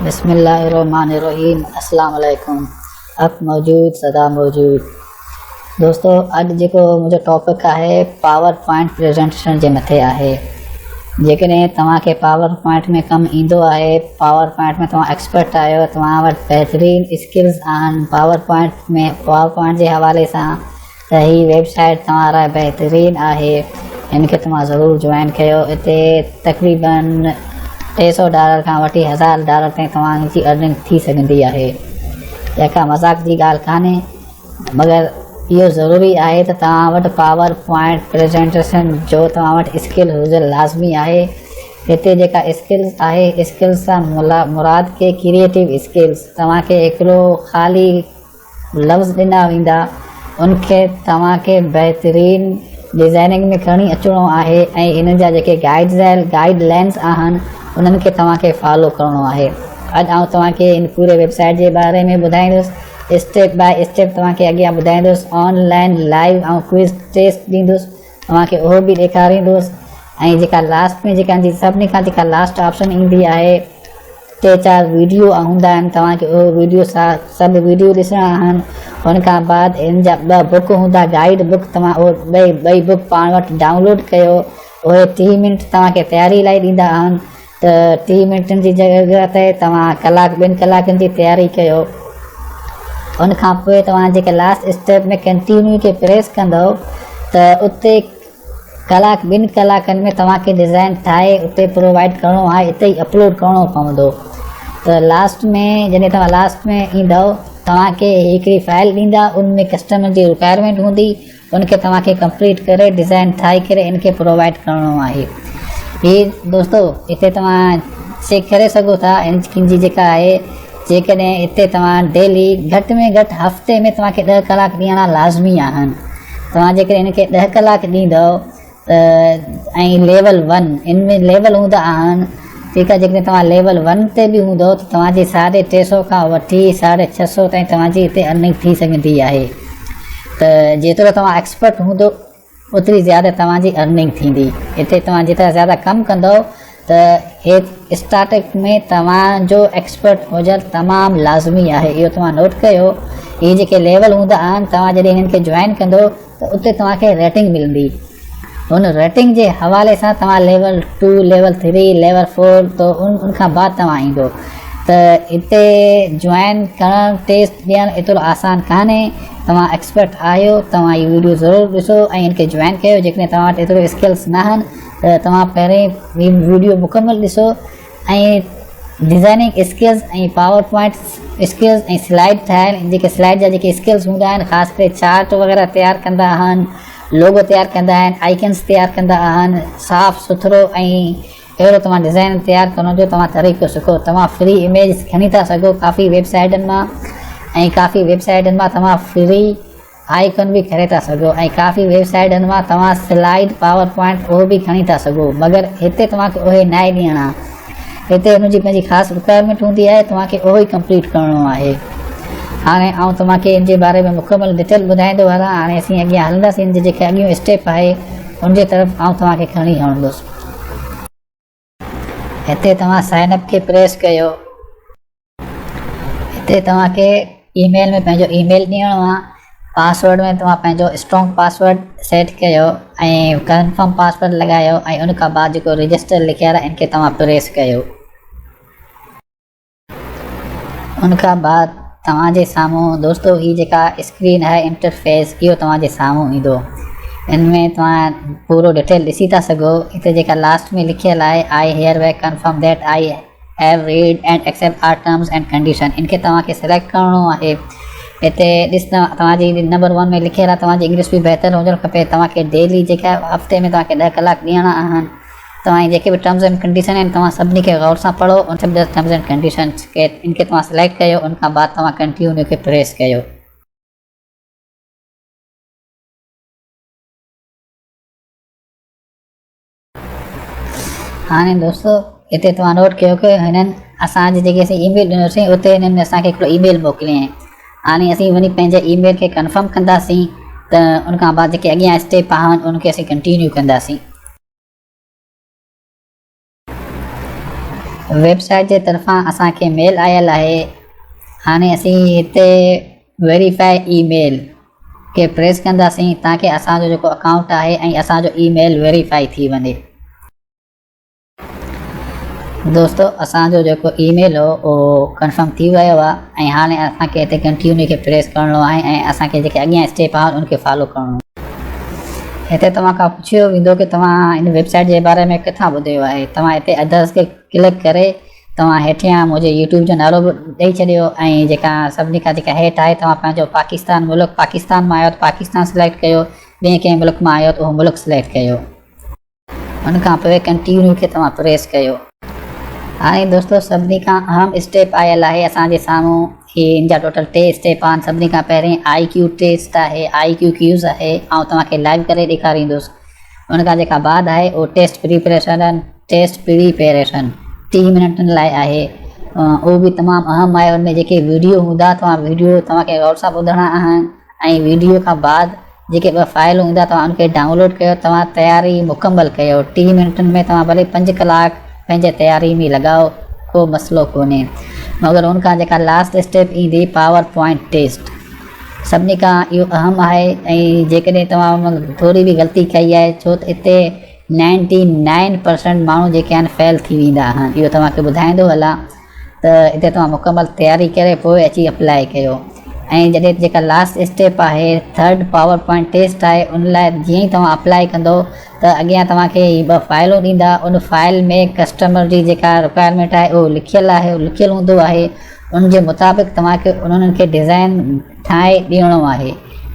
बिस्मिल्लाहिर्रहमानिर्रहीम। अस्सलाम वालेकुम। अब मौजूद सदा मौजूद दोस्तों, अॼु जेको मुंहिंजो टॉपिक आहे पावर पॉइंट प्रेज़ेंटेशन जे मथे आहे। जेकॾहिं तव्हांखे पावर पॉइंट में कमु ईंदो आहे, पावर पॉइंट में तव्हां एक्सपर्ट आहियो, तव्हां वटि बहितरीनु स्किल्स आहिनि पावर पॉइंट जे हवाले सां, त हीअ वेबसाइट तव्हां लाइ बहितरीनु आहे। हिनखे तव्हां ज़रूरु जॉइन कयो। हिते तक़रीबन $300 खां वठी $1000 ताईं तव्हांजी अर्निंग थी सघंदी आहे। जेका मज़ाक जी ॻाल्हि कान्हे, मगर इहो ज़रूरी आहे त तव्हां वटि पावर पॉइंट प्रेज़ेंटेशन जो तव्हां वटि स्किल हुजणु लाज़मी आहे। हिते जेका स्किल्स आहे, स्किल्स सां मुराद के क्रिएटिव स्किल्स, तव्हांखे हिकिड़ो ख़ाली लफ़्ज़ ॾिना वेंदा, उनखे तव्हांखे बहितरीनु डिज़ाइनिंग में खणी अचिणो आहे ऐं इन जा जेके गाइडलाइंस आहिनि उन्हनि खे तव्हांखे फॉलो करिणो आहे। अॼु आउं तव्हांखे इन पूरे वेबसाइट जे बारे में ॿुधाईंदुसि, स्टेप बाय स्टेप तव्हांखे अॻियां ॿुधाईंदुसि, ऑनलाइन लाइव ऐं क्विज़ टेस्ट ॾींदुसि, तव्हांखे उहो बि ॾेखारींदुसि। ऐं जेका लास्ट में सभिनी खां जेका लास्ट ऑप्शन ईंदी आहे, 3-4 वीडियो हूंदा आहिनि, तव्हांखे उहो वीडियो सभु वीडियो ॾिसणा आहिनि। हुन खां बाद इन जा 2 बुक हूंदा, गाइड बुक, तव्हां उहे ॿई बुक पाण वटि डाउनलोड कयो। उहे 30 मिंट तव्हांखे तयारी लाइ ॾींदा आहिनि, त 30 मिंटनि जी जॻह ते तव्हां 1-2 कलाकनि जी तयारी कयो। उन खां पोइ तव्हां जेके लास्ट स्टेप में कंटिन्यू खे प्रेस कंदव, त उते 1-2 कलाकनि में तव्हांखे डिज़ाइन ठाहे उते प्रोवाइड करिणो आहे, हिते ई अपलोड करिणो पवंदो। त लास्ट में जॾहिं तव्हां लास्ट में ईंदव, तव्हांखे हिकिड़ी फाइल ॾींदा, उनमें कस्टमर जी रिक्वायरमेंट हूंदी, उनखे तव्हांखे कंप्लीट करे डिज़ाइन ठाहे करे इनखे प्रोवाइड करिणो आहे। हीअ दोस्तों, हिते तव्हां चेक करे सघो था इनजी जेका आहे, जेकॾहिं हिते तव्हां डेली घटि में घटि हफ़्ते में तव्हांखे 10 कलाक ॾियणा लाज़मी आहिनि। तव्हां जेकॾहिं हिनखे 10 कलाक ॾींदव ऐं लेवल 1 इनमें लेवल हूंदा आहिनि, ठीकु आहे। जेकॾहिं तव्हां लेवल 1 ते बि हूंदव त तव्हांजी 350 खां वठी 650 ताईं तव्हांजी हिते अर्निंग थी सघंदी आहे। त जेतिरो तव्हां एक्सपर्ट हूंदो, ओतिरी ज़्यादा तव्हांजी अर्निंग थींदी। हिते तव्हां जेतिरा ज़्यादा कमु कंदव, त हे स्टार्टिंग में तव्हांजो एक्सपर्ट हुजणु तमामु लाज़मी आहे। इहो तव्हां नोट कयो। इहे जेके लेवल हूंदा आहिनि, तव्हां जॾहिं हिननि खे जॉइन कंदो त उते तव्हांखे रेटिंग मिलंदी। हुन रेटिंग जे हवाले सां तव्हां लेवल 2, लेवल 3, लेवल 4, त उनखां बाद तव्हां ईंदो। त हिते जॉइन करणु, टेस्ट ॾियणु एतिरो आसान कान्हे। तव्हां एक्सपर्ट आहियो, तव्हां इहो वीडियो ज़रूरु ॾिसो ऐं हिनखे जॉइन कयो। जेकॾहिं तव्हां वटि एतिरो स्किल्स न आहिनि, त तव्हां पहिरें हीअ वीडियो मुकमल ॾिसो ऐं डिज़ाइनिंग स्किल्स ऐं पावर पॉइंट स्किल्स ऐं स्लाइड ठाहिण, जेके स्लाइड जा जेके स्किल्स हूंदा आहिनि, ख़ासि करे चार्ट वग़ैरह तयारु कंदा आहिनि, लोगो तयारु कंदा आहिनि, आइकन्स तयारु कंदा आहिनि, साफ़ु सुथिरो ऐं अहिड़ो तव्हां डिज़ाइन तयारु करण जो तव्हां तरीक़ो सिखो। तव्हां फ्री इमेज खणी था सघो काफ़ी वेबसाइटनि मां, ऐं काफ़ी वेबसाइटनि मां तव्हां फ्री आइकन बि खणे था सघो, ऐं काफ़ी वेबसाइटनि मां तव्हां स्लाइड पावर पॉइंट उहो बि खणी था सघो। मगर हिते तव्हांखे उहे न ॾियणा, हिते हुनजी पंहिंजी ख़ासि रिक्वायरमेंट हूंदी आहे, तव्हांखे उहो ई कंप्लीट करिणो आहे। हाणे आउं तव्हांखे इन जे बारे में मुकमल डिटेल ॿुधाईंदो वञा। हाणे असीं अॻियां हलंदासीं, इन जे जेके अॻियूं स्टेप आहे उनजे तरफ़ आउं तव्हांखे खणी हलंदुसि। हिते तव्हां साइन अप खे प्रेस कयो। हिते तव्हांखे ईमेल में पंहिंजो ईमेल ॾियणो आहे। पासवर्ड में तव्हां पंहिंजो स्ट्रॉन्ग पासवर्ड सेट कयो ऐं कंफर्म पासवर्ड लॻायो, ऐं उन खां बाद जेको रजिस्टर लिखियल आहे इनखे तव्हां प्रेस कयो। उन खां बाद तव्हांजे साम्हूं दोस्तों हीअ जेका स्क्रीन आहे, इंटरफेस, इहो तव्हांजे साम्हूं ईंदो। इनमें तव्हां पूरो डिटेल ॾिसी था सघो। हिते जेका लास्ट में लिखियल आहे, I hereby confirm that I have read and accept our terms and condition, इनखे तव्हांखे सिलेक्ट करिणो आहे। हिते ॾिस, तव्हांजी नंबर 1 में लिखियल आहे, तव्हांजी इंग्लिश बि बहितर हुजणु खपे। तव्हांखे डेली जेका हफ़्ते में तव्हांखे 10 कलाक ॾियणा आहिनि। तव्हांजी जेके बि टर्म्स एंड कंडीशन आहिनि, तव्हां सभिनी खे गौर सां पढ़ो। उन सभु टर्म्स एंड कंडीशन्स खे इनखे तव्हां सिलेक्ट कयो। उनखां बाद तव्हां कंटिन्यू खे प्रेस कयो। हाणे दोस्तों, हिते तव्हां नोट कयो कि हिननि असांजी जेके असीं ईमेल ॾिनोसीं, उते हिननि असांखे हिकिड़ो ईमेल मोकिलियईं। हाणे असीं वञी पंहिंजे ईमेल खे कंफर्म कंदासीं, त उनखां बाद जेके अॻियां स्टेप आहिनि उनखे असीं कंटिन्यू कंदासीं। वेबसाइट जे तरफ़ां असांखे मेल आयल आहे। हाणे असीं हिते वेरीफाई ईमेल खे प्रेस कंदासीं ताकि असांजो जेको अकाउंट आहे ऐं असांजो ईमेल वेरीफाई थी वञे। दोस्तो असांजो जेको ईमेल हो उहो कंफर्म थी वियो आहे ऐं हाणे असांखे हिते कंटिन्यू खे प्रेस करिणो आहे ऐं असांखे जेके अॻियां स्टेप आहिनि उनखे फॉलो करिणो आहे। हिते तव्हां खां पुछियो वेंदो कि तव्हां इन वेबसाइट जे बारे में किथां ॿुधियो आहे। तव्हां हिते अदर्स खे क्लिक करे तव्हां हेठियां मुंहिंजे यूट्यूब जो नालो बि ॾेई छॾियो ऐं जेका सभिनी खां जेका हेठि आहे तव्हां पंहिंजो पाकिस्तान मुल्क पाकिस्तान मां आयो त पाकिस्तान सिलेक्ट कयो, ॿिए कंहिं मुल्क मां आयो त उहो मुल्क सिलेक्ट कयो। उनखां पोइ कंटिन्यू खे तव्हां प्रेस कयो। हाणे दोस्तो सभिनी खां अहम स्टेप आयल आहे असांजे साम्हूं। इन जा टोटल 3 स्टेप आहिनि। सभिनी खां पहिरीं IQ टेस्ट आहे, IQ क्यूज़ आहे ऐं तव्हांखे लाइव करे ॾेखारींदुसि। उनखां जेका बाद आहे उहो टेस्ट प्रिपरेशन 30 मिनटनि लाइ आहे। उहो बि तमामु अहम आहे। उनमें जेके वीडियो हूंदा तव्हां वीडियो तव्हांखे गौर सां ॿुधणा आहिनि ऐं वीडियो खां बाद जेके 2 फाइल हूंदा तव्हां उनखे डाउनलोड कयो। तव्हां तयारी मुकमल कयो। 30 मिनटनि में तव्हां भले 5 कलाक पंहिंजे तयारी में लॻाओ, को मसइलो कोन्हे। मगर उनखां जेका लास्ट स्टेप ईंदी पावर पॉइंट टेस्ट, सभिनी खां इहो अहम आहे। ऐं जेकॾहिं तव्हां थोरी बि ग़लती कई आहे छो त हिते 99% माण्हू जेके आहिनि फेल थी वेंदा आहिनि। इहो तव्हांखे ॿुधाईंदो हलां त हिते तव्हां मुकमल तयारी करे पोइ अची अप्लाई कयो। ऐं जॾहिं जेका लास्ट स्टेप आहे 3rd पावर पॉइंट टेस्ट आहे, उन लाइ जीअं ई तव्हां अप्लाई कंदो त अॻियां तव्हांखे 2 फाइलूं ॾींदा। उन फाइल में कस्टमर जी जेका रिक्वायरमेंट आहे उहो लिखियलु आहे, उहो लिखियलु हूंदो आहे। उन जे मुताबिक़ तव्हांखे उन्हनि खे डिज़ाइन ठाहे ॾियणो आहे,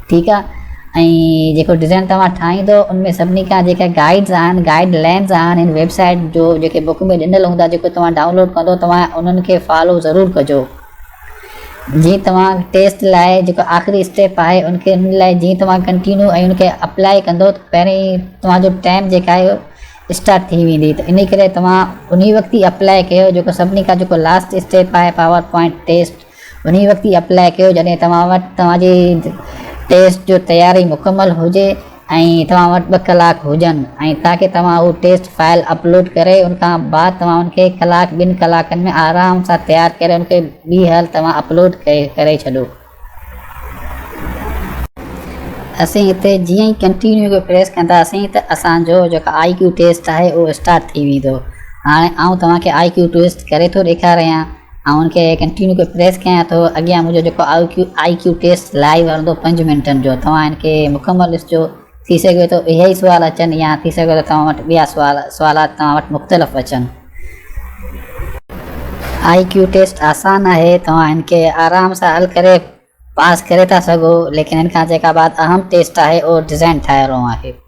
ठीकु आहे। ऐं जेको डिज़ाइन तव्हां ठाहींदो उनमें सभिनी खां जेके गाइड्स आहिनि, गाइडलाइंस आहिनि हिन वेबसाइट जो जेके बुक में ॾिनल हूंदा, जेको तव्हां डाउनलोड कंदो तव्हां उन्हनि खे फॉलो ज़रूरु कजो। जीअं तव्हां टेस्ट लाइ जेको आख़िरी स्टेप आहे उन लाइ जीअं तव्हां कंटिन्यू ऐं उनखे अप्लाई कंदो त पहिरीं तव्हांजो टाइम जेका आहे स्टार्ट थी वेंदी। त इन करे तव्हां उन वक़्तु ई अप्लाई कयो जेको सभिनी खां जेको लास्ट स्टेप आहे पावर पॉइंट टेस्ट, उन वक़्तु ई अप्लाई कयो जॾहिं तव्हां वटि तव्हांजी टेस्ट जो तयारी मुकमल हुजे ऐं तव्हां वटि 2 कलाक हुजनि ऐं ताकि तव्हां उहो टेस्ट फाइल अपलोड करे उनखां बाद तव्हां उनखे 1-2 कलाकनि में आराम सां तयारु करे उनखे ॿी हल तव्हां अपलोड करे छॾो। असीं हिते जीअं ई कंटिन्यू खे प्रेस कंदासीं त असांजो जेको IQ टेस्ट आहे उहो स्टार्ट थी वेंदो। हाणे आउं तव्हांखे IQ टेस्ट करे थो ॾेखारियां ऐं उनखे कंटिन्यू खे प्रेस कयां थो। अॻियां मुंहिंजो जेको IQ टेस्ट लाइव हलंदो 5 मिंटनि जो। तव्हां इनखे मुकमल ॾिसिजो। थी सघे थो इहे ई सुवाल अचनि या थी सघे थो तव्हां वटि ॿिया सुवालात तव्हां वटि मुख़्तलिफ़ अचनि। IQ टेस्ट आसान आहे, तव्हां इनखे आराम सां हल करे पास करे था सघो। लेकिन इनखां जेका बाद अहम टेस्ट आहे उहो डिज़ाइन ठाहिणो आहे।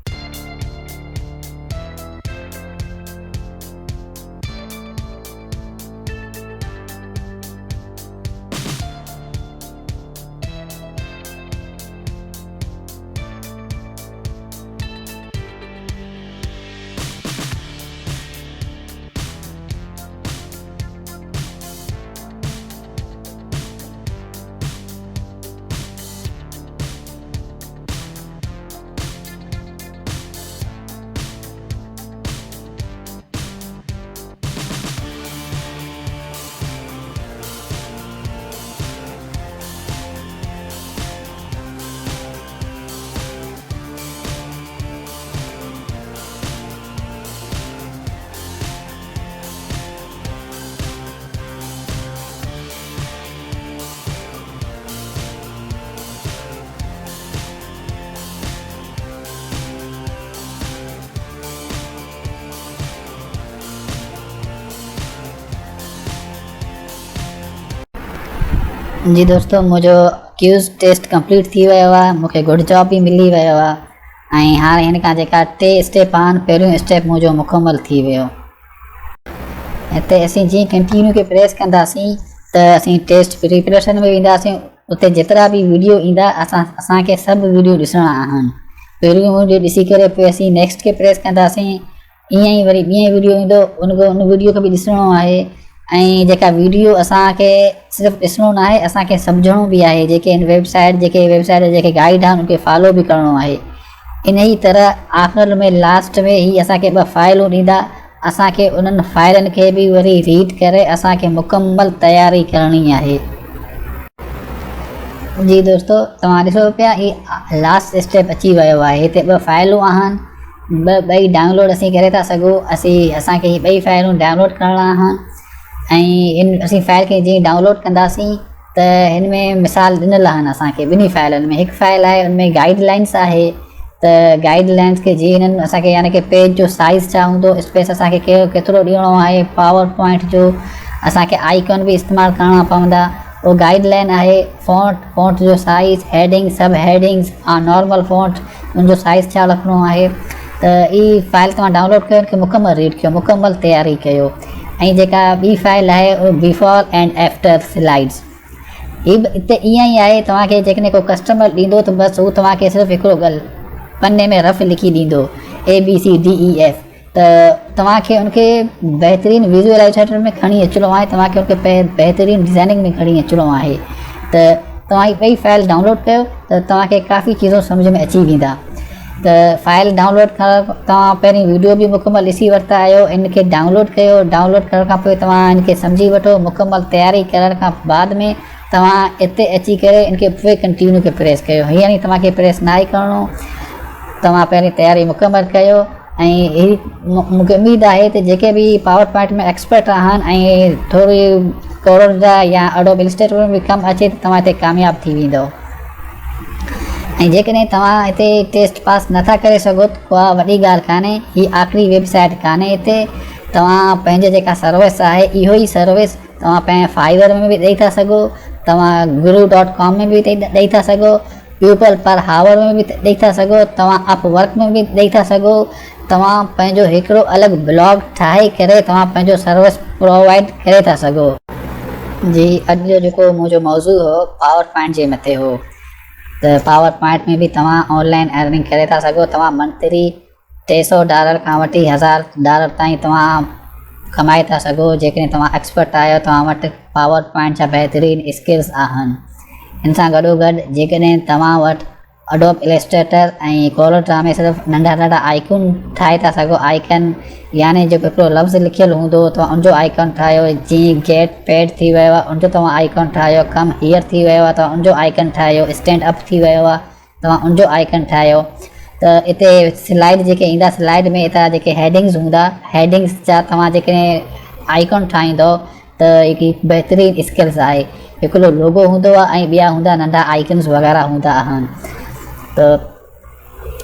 जी दोस्तों, मुझो क्यूज़ टेस्ट कंप्लीट थी वियो आहे। मूंखे गुड जॉब भी मिली वियो आहे ऐं हाणे हिन खां जेका 3 स्टेप आहिनि, पहिरियों स्टेप मुंहिंजो मुकमल थी वियो। हिते असीं जीअं कंटिन्यू खे प्रेस कंदासीं त असीं टेस्ट प्रिपरेशन में वेंदासीं। उते जेतिरा भी वीडियो ईंदा असांखे सभु वीडियो ॾिसणा आहिनि। पहिरियों वीडियो ॾिसी करे पोइ असीं नेक्स्ट खे प्रेस कंदासीं। ईअं ई वरी ॿिए वीडियो ईंदो, उन वीडियो खे बि ॾिसणो आहे। ऐं जेका वीडियो असांखे सिर्फ़ु ॾिसणो न आहे, असांखे सम्झणो बि आहे। जेके हिन वेबसाइट जेके गाइड आहिनि उनखे फॉलो बि करिणो आहे। इन ई तरह आख़िर में लास्ट में ही असांखे 2 फाइलूं ॾींदा। असांखे उन्हनि फाइलनि खे बि वरी रीड करे असांखे मुकमल तयारी करणी आहे। जी दोस्तों, तव्हां ॾिसो पिया ही लास्ट स्टेप अची वियो आहे। हिते 2 फाइलूं आहिनि, ॿई डाउनलोड असीं करे था सघूं। असांखे ही 2 फाइलूं डाउनलोड करणा आहिनि ऐं असीं फाइल खे जीअं डाउनलोड कंदासीं त हिन में मिसाल ॾिनल आहिनि असांखे ॿिन्ही फाइलनि में। हिकु फाइल आहे, उनमें गाइडलाइंस आहे, त गाइडलाइंस खे जीअं हिननि असांखे यानी कि पेज जो साइज़ छा हूंदो, स्पेस असांखे केतिरो ॾियणो आहे, पावर पॉइंट जो असांखे आइकन बि इस्तेमालु करणा पवंदा, वो गाइडलाइन आहे। फ़ॉन्ट जो साइज़, हेडिंग, सब हेडिंग्स, नॉर्मल फ़ॉन्ट, उनजो साइज़ छा रखिणो आहे। त ई फाइल तव्हां डाउनलोड कयो, इनखे मुकमल रीड कयो, मुकमल तयारी कयो। ऐं जेका ॿी फाइल आहे उहो बिफोर एंड आफ्टर स्लाइड्स, ही बि हिते ईअं ई आहे। तव्हांखे जेकॾहिं को कस्टमर ॾींदो त बसि हू तव्हांखे सिर्फ़ु हिकिड़ो पन्ने में रफ़ लिखी ॾींदो ABCDEF, त तव्हांखे उनखे बहितरीनु विजुअलाइज़ेशन में खणी अचिणो आहे, तव्हांखे उनखे बहितरीनु डिज़ाइनिंग में खणी अचिणो आहे। त तव्हां ही 2 फाइल डाउनलोड कयो त तव्हांखे काफ़ी चीज़ूं सम्झ में अची वेंदा। त फाइल डाउनलोड करण तव्हां पहिरीं वीडियो बि मुकमल ॾिसी वरिता आहियो, इनखे डाउनलोड कयो। डाउनलोड करण खां पोइ तव्हां इनखे सम्झी वठो। मुकमल तयारी करण खां बाद में तव्हां हिते अची करे इनखे पोइ कंटिन्यू खे प्रेस कयो। हीअं ई तव्हांखे प्रेस न आहे करिणो, तव्हां पहिरीं तयारी मुकमल कयो। ऐं ही मूंखे उमेद आहे त जेके बि पावर पॉइंट में एक्सपर्ट आहिनि ऐं थोरी कोरोना जा या एडोब इलस्ट्रेटर में बि कमु अचे त तव्हां हिते कामयाबु थी वेंदव। ऐं जेकॾहिं तव्हां हिते टेस्ट पास नथा करे सघो त उहा वॾी ॻाल्हि कान्हे, ही आख़िरी वेबसाइट कान्हे। हिते तव्हां पंहिंजे जेका सर्विस आहे इहो ई सर्विस तव्हां पंहिंजे फाइवर में बि ॾेई था सघो, तव्हां guru.com में बि ॾेई था सघो, पीपल पर हावर में बि ॾेई था सघो, तव्हां अपवर्क में बि ॾेई था सघो। तव्हां पंहिंजो हिकिड़ो अलॻि ब्लॉग ठाहे करे तव्हां पंहिंजो सर्विस प्रोवाइड करे था सघो। जी, अॼु जो जेको मुंहिंजो मौज़ू हो पावर पॉइंट जे मथे हो। त पावर पॉइंट में बि तव्हां ऑनलाइन अर्निंग करे था सघो। तव्हां मंथली $300 खां वठी $1000 ताईं तव्हां कमाए था सघो। जेकॾहिं तव्हां एक्सपर्ट आहियो, तव्हां वटि पावर पॉइंट जा बहितरीनु स्किल्स आहिनि। इन सां गॾोगॾु जेकॾहिं तव्हां वटि एडोब इलस्ट्रेटर ऐं कोलोट्रा में सिर्फ़ु नंढा आइकन ठाहे था सघो। आइकन यानी जेको हिकिड़ो लफ़्ज़ लिखियलु हूंदो तव्हां उनजो आइकन ठाहियो, जीअं गेट पैड थी वियो आहे उनजो तव्हां आइकन ठाहियो, कम हीयर थी वियो आहे तव्हां उनजो आइकन ठाहियो, स्टैंड अप थी वियो आहे तव्हां उनजो आइकन ठाहियो। त हिते स्लाइड जेके ईंदा, स्लाइड में हितां जेके हेडिंग्स हूंदा, हेडिंग्स जा तव्हां जेकॾहिं आइकन ठाहींदो त हिकु बहितरीनु स्किल्स आहे। हिकिड़ो लोगो हूंदो आहे ऐं ॿिया हूंदा नंढा आइकन्स वग़ैरह हूंदा आहिनि। त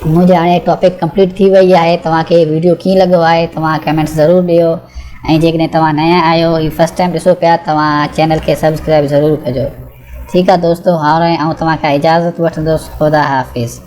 मुंहिंजे हाणे टॉपिक कंप्लीट थी वई आहे। तव्हांखे वीडियो कीअं लॻो आहे तव्हां कमेंट्स ज़रूरु ॾियो। ऐं जेकॾहिं तव्हां नया आहियो, ही फस्ट टाइम ॾिसो पिया, तव्हां चैनल खे सब्सक्राइब ज़रूरु कजो। ठीकु आहे दोस्तों, हाणे आउं तव्हांखां इजाज़त वठंदुसि। ख़ुदा हाफ़िज़।